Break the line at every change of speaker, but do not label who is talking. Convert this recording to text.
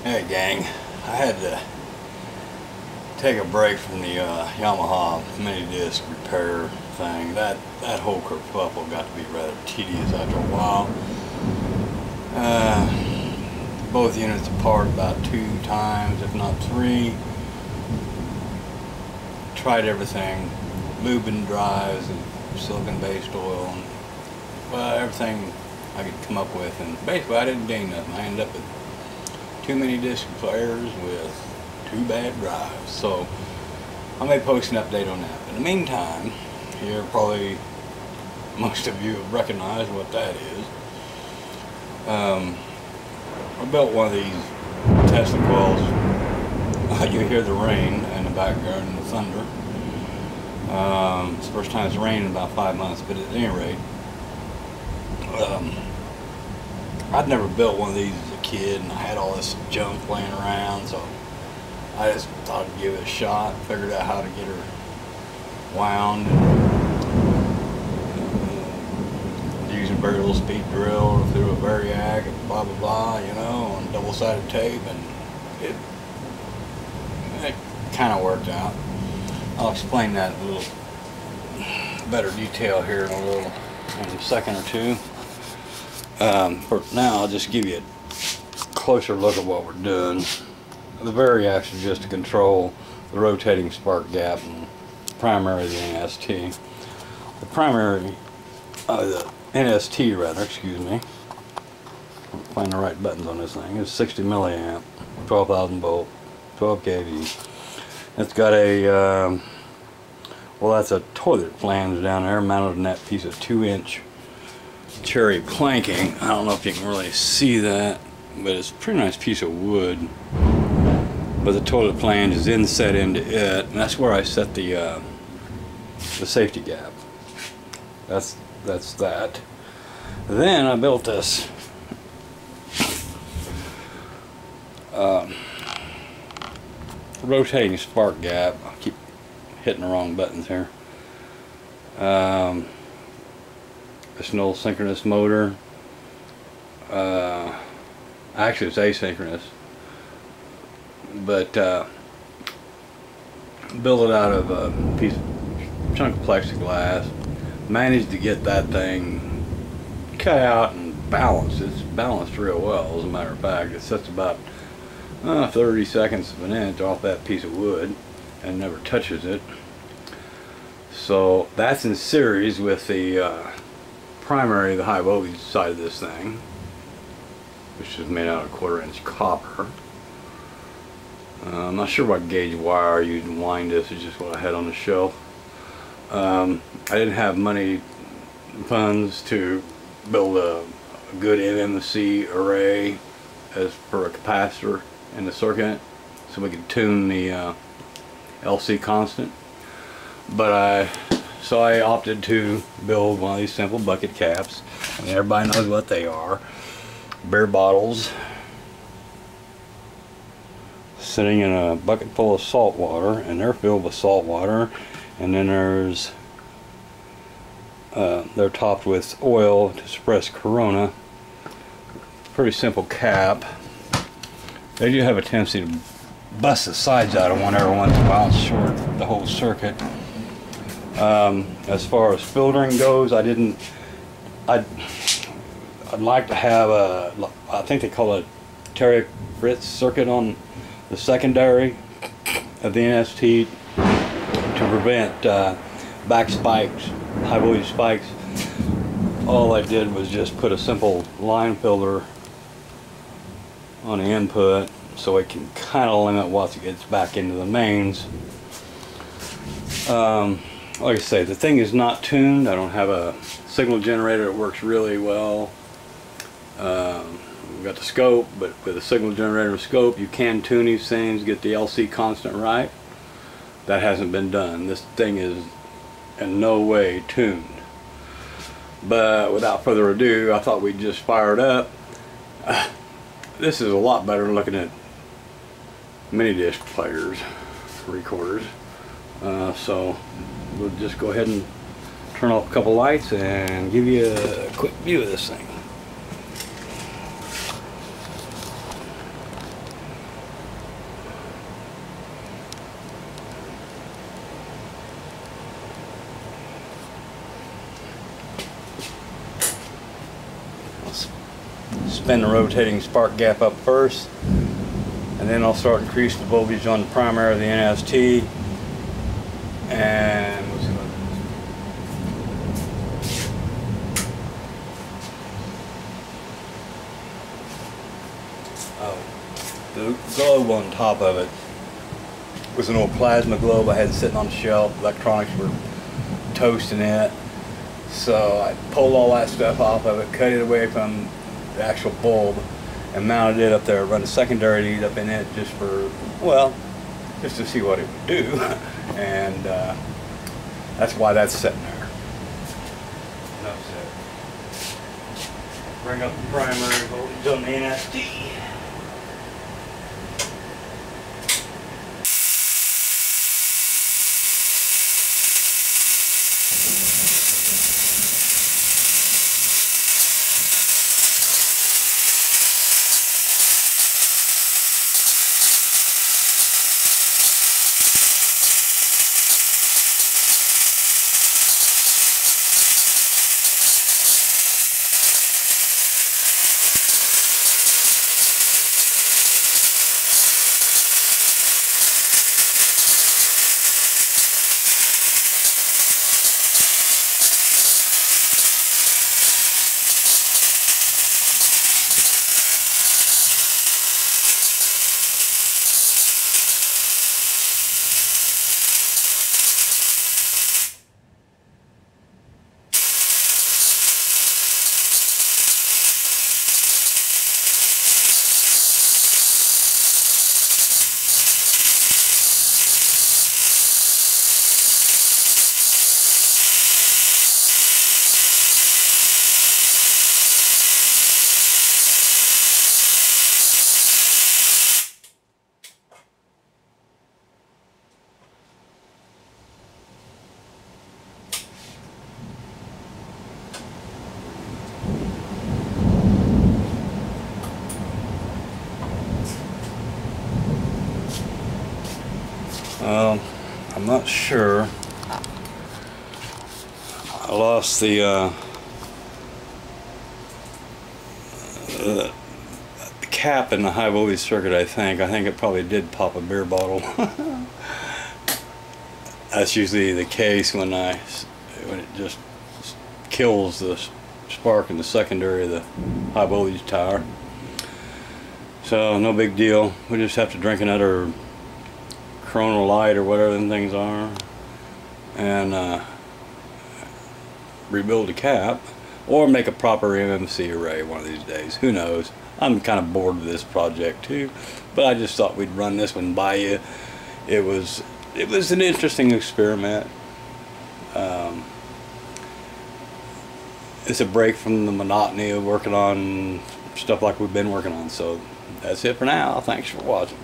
Hey gang, I had to take a break from the Yamaha mini disc repair thing. That whole kerfuffle got to be rather tedious after a while. Both units apart about 2 times, if not 3. Tried everything, lubing drives and silicon-based oil, and, well, everything I could come up with, and basically I didn't gain nothing. I ended up with 2 mini disc players with 2 bad drives. So I may post an update on that. In the meantime, here probably most of you have recognized what that is. I built one of these Tesla coils. You hear the rain in the background and the thunder. It's the first time it's rained in about 5 months, but at any rate, I'd never built one of these as a kid, and I had all this junk laying around, so I just thought I'd give it a shot, figured out how to get her wound, and used a very little speed drill through a variac and blah blah blah, you know, on double-sided tape, and it kind of worked out. I'll explain that in a little better detail here in a second or two. For now, I'll just give you a closer look at what we're doing. The variacs are just to control the rotating spark gap and primary of the NST. The primary, the NST rather, excuse me. Find the right buttons on this thing. It's 60 milliamp, 12,000 volt, 12 kV. It's got a, well, that's a toilet flange down there mounted on that piece of 2-inch cherry planking. I don't know if you can really see that, but it's a pretty nice piece of wood. But the toilet flange is inset into it, and that's where I set the safety gap. That's that. Then I built this rotating spark gap. I keep hitting the wrong buttons here. It's an old synchronous motor. Actually, it's asynchronous, but built it out of a chunk of plexiglass. Managed to get that thing cut out and balanced. It's balanced real well, as a matter of fact. It sits about 30 seconds of an inch off that piece of wood and never touches it. So that's in series with the primary, the high voltage side of this thing, which is made out of 1/4-inch copper. I'm not sure what gauge wire I used to wind this. It's just what I had on the shelf. I didn't have funds to build a good MMC array as for a capacitor in the circuit, so we could tune the LC constant. But so I opted to build one of these simple bucket caps. I mean, everybody knows what they are. Beer bottles sitting in a bucket full of salt water, and they're filled with salt water, and then they're topped with oil to suppress corona. Pretty simple cap. They do have a tendency to bust the sides out of one every once in a while and short the whole circuit. As far as filtering goes, I'd like to have I think they call it Terry Fritz circuit on the secondary of the NST to prevent back spikes, high voltage spikes. All I did was just put a simple line filter on the input so it can kind of limit once it gets back into the mains. Like I say, the thing is not tuned. I don't have a signal generator that works really well. We've got the scope, but with a signal generator and scope, you can tune these things, get the LC constant right. That hasn't been done. This thing is in no way tuned. But without further ado, I thought we'd just fire it up. This is a lot better than looking at mini disc players, recorders. So we'll just go ahead and turn off a couple lights and give you a quick view of this thing. spin the rotating spark gap up first, and then I'll start increasing the voltage on the primary of the NST. And let's see what the globe on top of it was an old plasma globe I had sitting on the shelf. Electronics were toasting it, so I pulled all that stuff off of it, cut it away from the actual bulb, and mounted it up there. Run a secondary lead up in it just for, well, just to see what it would do. And that's why that's sitting there. Enough said. Bring up the primary voltage on the NST. I'm not sure. I lost the cap in the high voltage circuit, I think. I think it probably did pop a beer bottle. That's usually the case when it just kills the spark in the secondary of the high voltage tower. So no big deal. We just have to drink another Corona Light or whatever them things are, and rebuild the cap, or make a proper MMC array one of these days. Who knows? I'm kind of bored with this project too, but I just thought we'd run this one by you. It was an interesting experiment. It's a break from the monotony of working on stuff like we've been working on. So that's it for now. Thanks for watching.